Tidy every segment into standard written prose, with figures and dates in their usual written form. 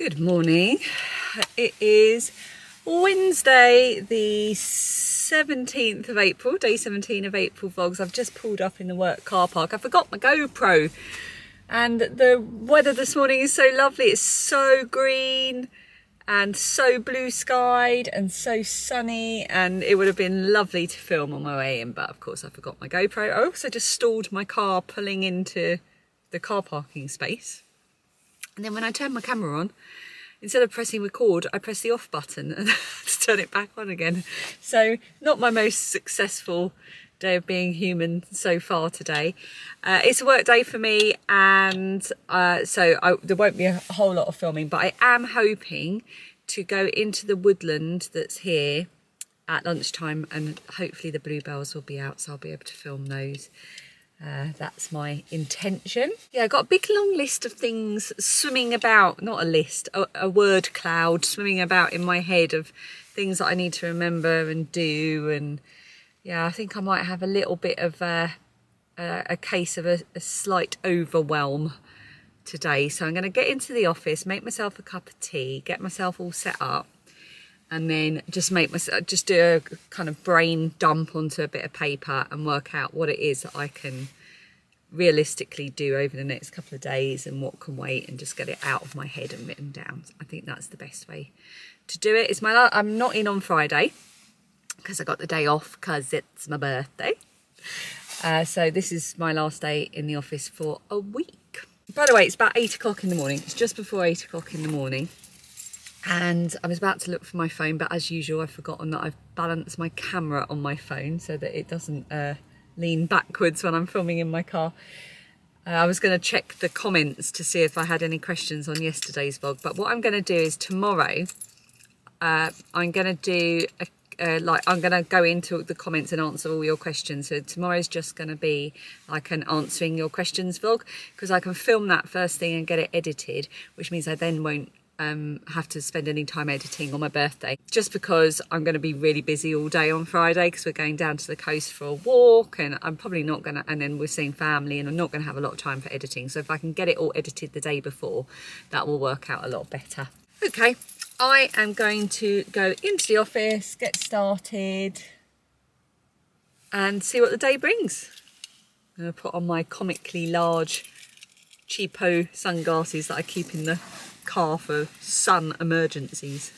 Good morning. It is Wednesday the 17th of April, day 17 of April vlogs. I've just pulled up in the work car park. I forgot my GoPro and the weather this morning is so lovely. It's so green and so blue skied and so sunny, and it would have been lovely to film on my way in, but of course I forgot my GoPro. I also just stalled my car pulling into the car parking space. And then when I turned my camera on, instead of pressing record, I pressed the off button and to turn it back on again. So not my most successful day of being human so far today. It's a work day for me, and there won't be a whole lot of filming, but I am hoping to go into the woodland that's here at lunchtime, and hopefully the bluebells will be out, so I'll be able to film those. That's my intention. Yeah, I got a big long list of things swimming about, not a list, a word cloud swimming about in my head of things that I need to remember and do. And yeah, I think I might have a little bit of a case of a slight overwhelm today. So I'm going to get into the office, make myself a cup of tea, get myself all set up, and then just do a kind of brain dump onto a bit of paper and work out what it is that I can realistically do over the next couple of days and what can wait, and just get it out of my head and written down. I think that's the best way to do it. I'm not in on Friday because I got the day off because it's my birthday. So this is my last day in the office for a week. By the way, it's about 8 o'clock in the morning. It's just before 8 o'clock in the morning. And I was about to look for my phone, but as usual, I've forgotten that I've balanced my camera on my phone so that it doesn't lean backwards when I'm filming in my car. I was going to check the comments to see if I had any questions on yesterday's vlog, but what I'm going to do is tomorrow, I'm going to do I'm going to go into the comments and answer all your questions. So tomorrow's just going to be like an answering your questions vlog, because I can film that first thing and get it edited, which means I then won't have to spend any time editing on my birthday, just because I'm going to be really busy all day on Friday because we're going down to the coast for a walk, and I'm probably not going to, and then we're seeing family, and I'm not going to have a lot of time for editing. So if I can get it all edited the day before, that will work out a lot better. Okay, I am going to go into the office, get started, and see what the day brings. I'm going to put on my comically large cheapo sunglasses that I keep in the car for sun emergencies.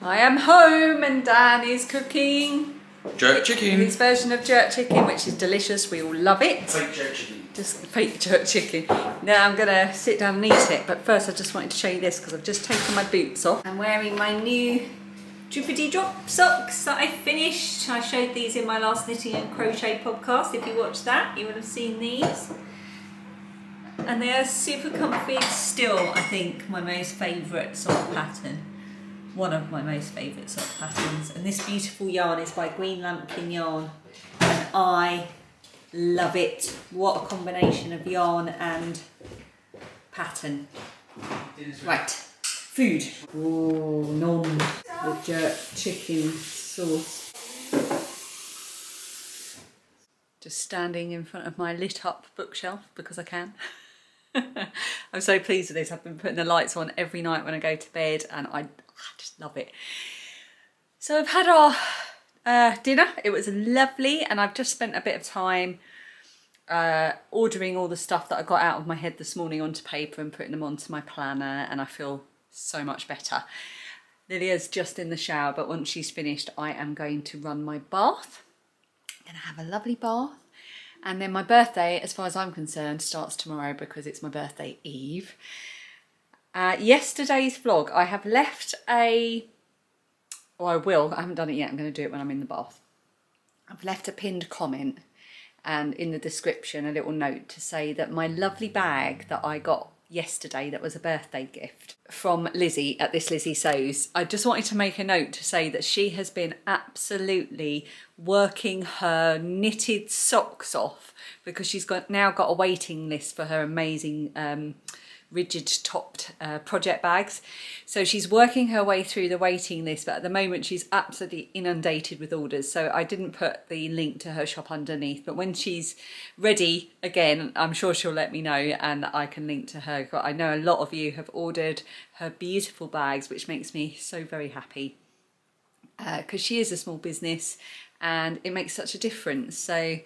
I am home and Dan is cooking jerk chicken. His version of jerk chicken, which is delicious. We all love it. Fake jerk chicken. Just fake jerk chicken. Now I'm gonna sit down and eat it, but first I just wanted to show you this because I've just taken my boots off. I'm wearing my new Drippity Drop socks that I finished. I showed these in my last knitting and crochet podcast. If you watched that, you would have seen these. And they are super comfy. Still, I think, my most favourite sock pattern. One of my most favourite sock patterns. And this beautiful yarn is by Green Lambkin Yarn. And I love it. What a combination of yarn and pattern. Right, food. Oh, nom with jerk chicken sauce. Just standing in front of my lit up bookshelf because I can. I'm so pleased with this. I've been putting the lights on every night when I go to bed and I just love it. So I've had our dinner. It was lovely and I've just spent a bit of time ordering all the stuff that I got out of my head this morning onto paper and putting them onto my planner, and I feel so much better. Lydia's just in the shower, but once she's finished I am going to run my bath. I'm going to have a lovely bath, and then my birthday, as far as I'm concerned, starts tomorrow because it's my birthday eve. Yesterday's vlog, I have left I haven't done it yet, I'm going to do it when I'm in the bath. I've left a pinned comment and in the description a little note to say that my lovely bag that I got yesterday, that was a birthday gift from Lizzie at This Lizzie Sews, I just wanted to make a note to say that she has been absolutely working her knitted socks off because she's now got a waiting list for her amazing rigid topped project bags. So she's working her way through the waiting list, but at the moment she's absolutely inundated with orders, so I didn't put the link to her shop underneath, but when she's ready again I'm sure she'll let me know and I can link to her. I know a lot of you have ordered her beautiful bags, which makes me so very happy because she is a small business and it makes such a difference. So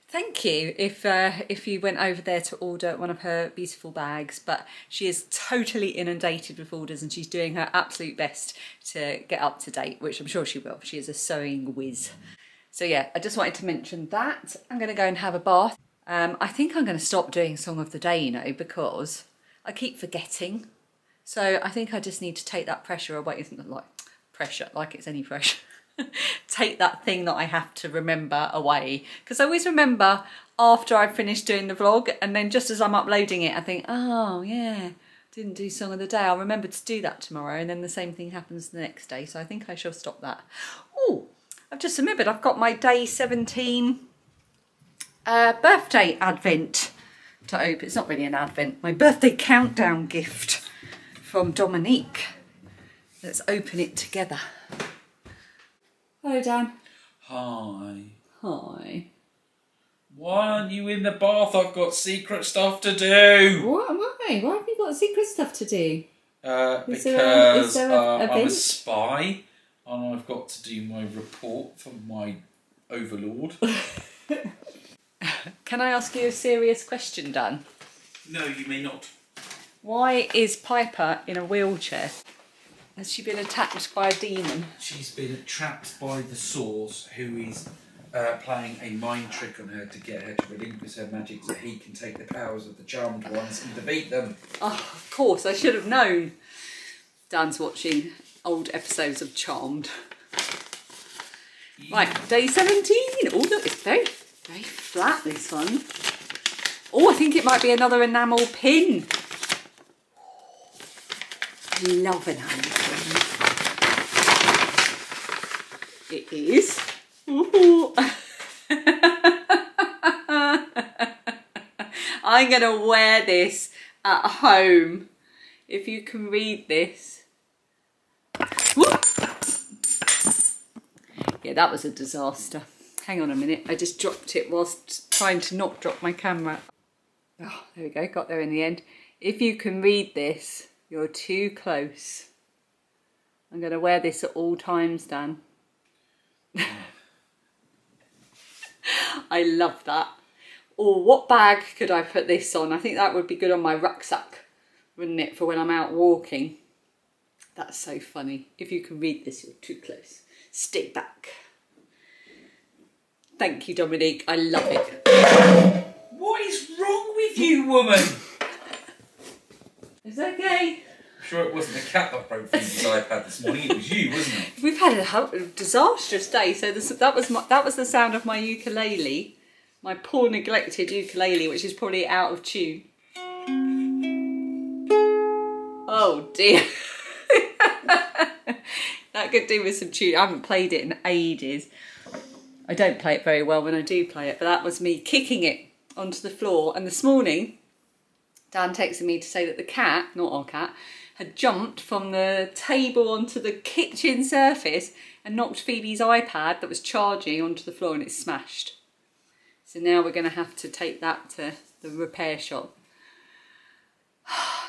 thank you if you went over there to order one of her beautiful bags, but she is totally inundated with orders and she's doing her absolute best to get up to date, which I'm sure she will. She is a sewing whiz. So yeah, I just wanted to mention that. I'm going to go and have a bath. I think I'm going to stop doing Song of the Day, you know, because I keep forgetting. So I think I just need to take that pressure away. Isn't like pressure, like it's any pressure. Take that thing that I have to remember away, because I always remember after I've finished doing the vlog, and then just as I'm uploading it I think, oh yeah, didn't do Song of the Day, I'll remember to do that tomorrow, and then the same thing happens the next day. So I think I shall stop that. Oh, I've just remembered I've got my day 17 birthday advent to open. It's not really an advent, my birthday countdown gift from Dominique. Let's open it together. Hello, Dan. Hi. Hi. Why aren't you in the bath? I've got secret stuff to do. What? Why? Why have you got secret stuff to do? Because I'm a spy and I've got to do my report for my overlord. Can I ask you a serious question, Dan? No, you may not. Why is Piper in a wheelchair? Has she been attacked by a demon? She's been trapped by the Source, who is playing a mind trick on her to get her to relinquish her magic so he can take the powers of the Charmed Ones and defeat them. Oh, of course, I should have known. Dan's watching old episodes of Charmed. Yeah. Right, day 17. Oh, look, it's very, very flat, this one. Oh, I think it might be another enamel pin. I love enamel pins. It is. I'm going to wear this at home. If you can read this. Yeah, that was a disaster. Hang on a minute. I just dropped it whilst trying to not drop my camera. Oh, there we go. Got there in the end. If you can read this, you're too close. I'm going to wear this at all times, Dan. I love that. Or what bag could I put this on? I think that would be good on my rucksack, wouldn't it, for when I'm out walking. That's so funny. If you can read this, you're too close. Stay back. Thank you, Dominique. I love it. What is wrong with you, woman? Is that okay? I'm sure it wasn't the cat that broke Phoebe's iPad this morning. It was you, wasn't it? We've had a disastrous day. So that was the sound of my ukulele, my poor neglected ukulele, which is probably out of tune. Oh dear. That could do with some tune. I haven't played it in ages. I don't play it very well when I do play it, but that was me kicking it onto the floor. And this morning, Dan texted me to say that the cat, not our cat, had jumped from the table onto the kitchen surface and knocked Phoebe's iPad that was charging onto the floor, and it smashed. So now we're going to have to take that to the repair shop.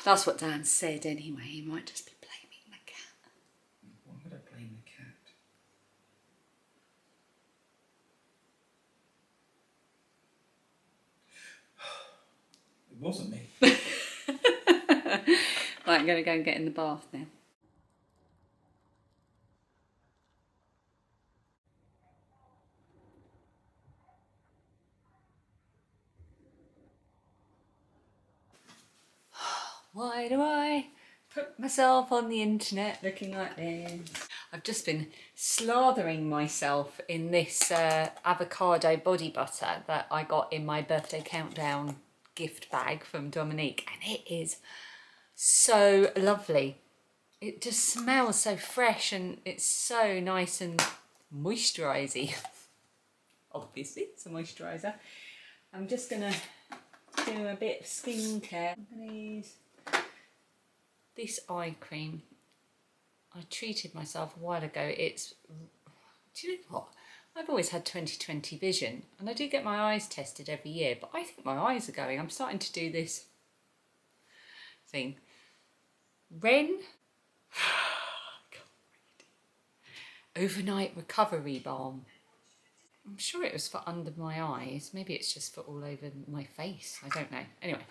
That's what Dan said anyway. He might just be blaming the cat. Why would I blame the cat? It wasn't me. Right, I'm going to go and get in the bath now. Why do I put myself on the internet looking like this? I've just been slathering myself in this avocado body butter that I got in my birthday countdown gift bag from Dominique, and it is so lovely. It just smells so fresh and it's so nice and moisturising. Obviously, it's a moisturiser. I'm just going to do a bit of skincare. I'm going to use this eye cream. I treated myself a while ago. It's, do you know what? I've always had 20/20 vision, and I do get my eyes tested every year, but I think my eyes are going. I'm starting to do this thing. Ren Overnight Recovery Balm. I'm sure it was for under my eyes. Maybe it's just for all over my face. I don't know. Anyway,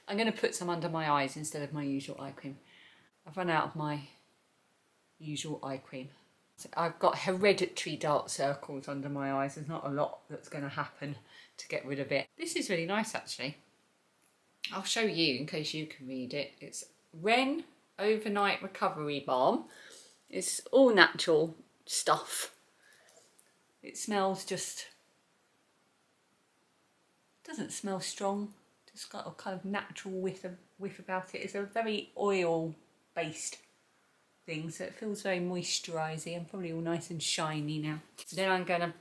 I'm going to put some under my eyes instead of my usual eye cream. I've run out of my usual eye cream. So I've got hereditary dark circles under my eyes. There's not a lot that's going to happen to get rid of it. This is really nice, actually. I'll show you in case you can read it. It's Ren Overnight Recovery Balm. It's all natural stuff. It smells just, doesn't smell strong, just got a kind of natural whiff about it. It's a very oil based thing, so it feels very moisturising and probably all nice and shiny now. Then I'm going to,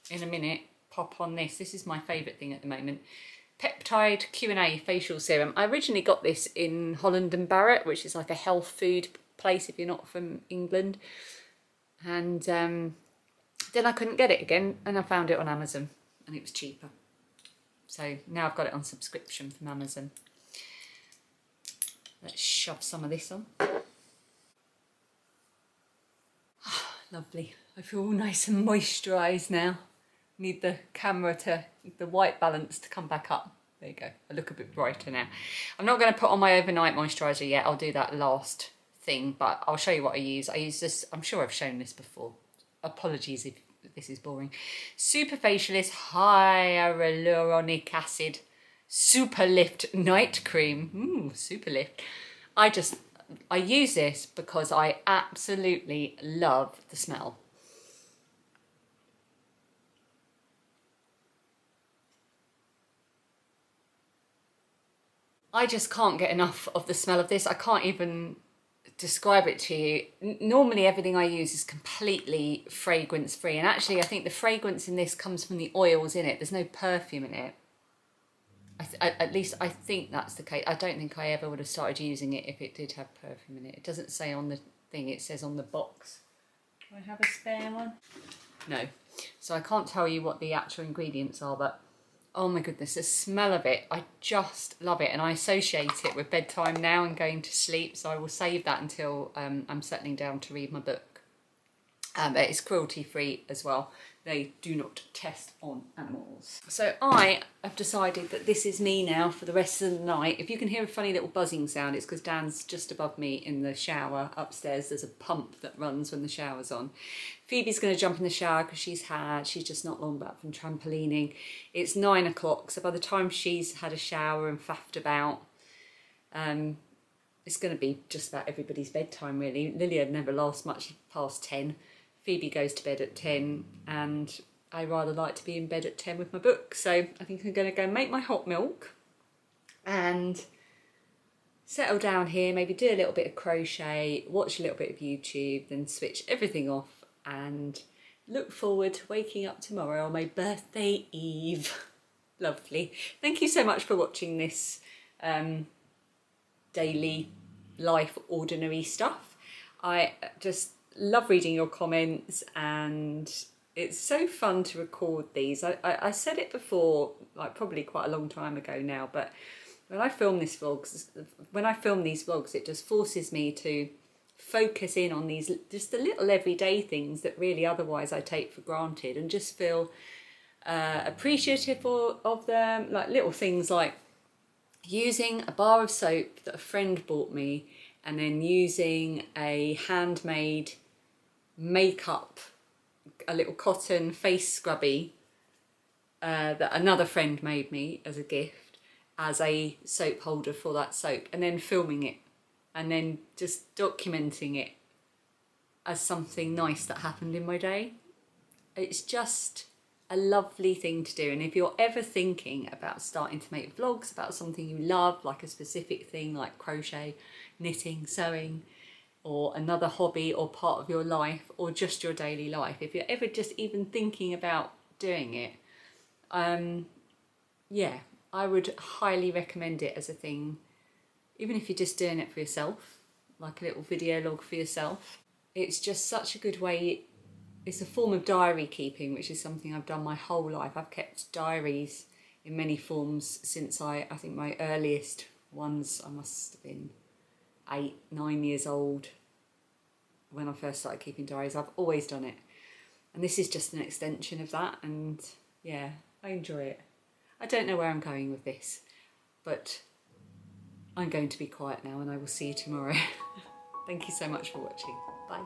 in a minute, pop on this. This is my favourite thing at the moment. Peptide Q&A Facial Serum. I originally got this in Holland and Barrett, which is like a health food place if you're not from England. And then I couldn't get it again, and I found it on Amazon, and it was cheaper. So now I've got it on subscription from Amazon. Let's shove some of this on. Lovely. I feel all nice and moisturised now. Need the camera to, the white balance to come back up. There you go. I look a bit brighter now. I'm not going to put on my overnight moisturiser yet. I'll do that last thing, but I'll show you what I use. I use this, I'm sure I've shown this before. Apologies if this is boring. Super Facialist Hyaluronic Acid Super Lift Night Cream. Ooh, Super Lift. I use this because I absolutely love the smell. I just can't get enough of the smell of this. I can't even describe it to you. Normally everything I use is completely fragrance free, and actually I think the fragrance in this comes from the oils in it. There's no perfume in it. At least I think that's the case. I don't think I ever would have started using it if it did have perfume in it. It doesn't say on the thing, it says on the box. Do I have a spare one? No. So I can't tell you what the actual ingredients are, but oh my goodness, the smell of it, I just love it. And I associate it with bedtime now and going to sleep, so I will save that until I'm settling down to read my book. But it's cruelty free as well. They do not test on animals. So I have decided that this is me now for the rest of the night. If you can hear a funny little buzzing sound, it's because Dan's just above me in the shower upstairs. There's a pump that runs when the shower's on. Phoebe's going to jump in the shower because she's just not long back from trampolining. It's 9 o'clock, so by the time she's had a shower and faffed about, it's going to be just about everybody's bedtime really. Lilia never lasts much past 10. Phoebe goes to bed at 10 and I rather like to be in bed at 10 with my book. So I think I'm going to go make my hot milk and settle down here, maybe do a little bit of crochet, watch a little bit of YouTube, then switch everything off and look forward to waking up tomorrow on my birthday eve. Lovely. Thank you so much for watching this daily life ordinary stuff. I just love reading your comments and it's so fun to record these. I said it before, like probably quite a long time ago now, but when I film these vlogs, it just forces me to focus in on these, just the little everyday things that really otherwise I take for granted, and just feel appreciative of them, like little things like using a bar of soap that a friend bought me and then using a handmade makeup, a little cotton face scrubby that another friend made me as a gift as a soap holder for that soap, and then filming it and then just documenting it as something nice that happened in my day. It's just a lovely thing to do. And if you're ever thinking about starting to make vlogs about something you love, like a specific thing like crochet, knitting, sewing, or another hobby or part of your life, or just your daily life, if you're ever just even thinking about doing it, yeah, I would highly recommend it as a thing, even if you're just doing it for yourself, like a little video log for yourself. It's just such a good way. It's a form of diary keeping, which is something I've done my whole life. I've kept diaries in many forms since I think my earliest ones, I must have been 8, 9 years old when I first started keeping diaries. I've always done it. And this is just an extension of that. And yeah, I enjoy it. I don't know where I'm going with this, but I'm going to be quiet now and I will see you tomorrow. Thank you so much for watching. Bye.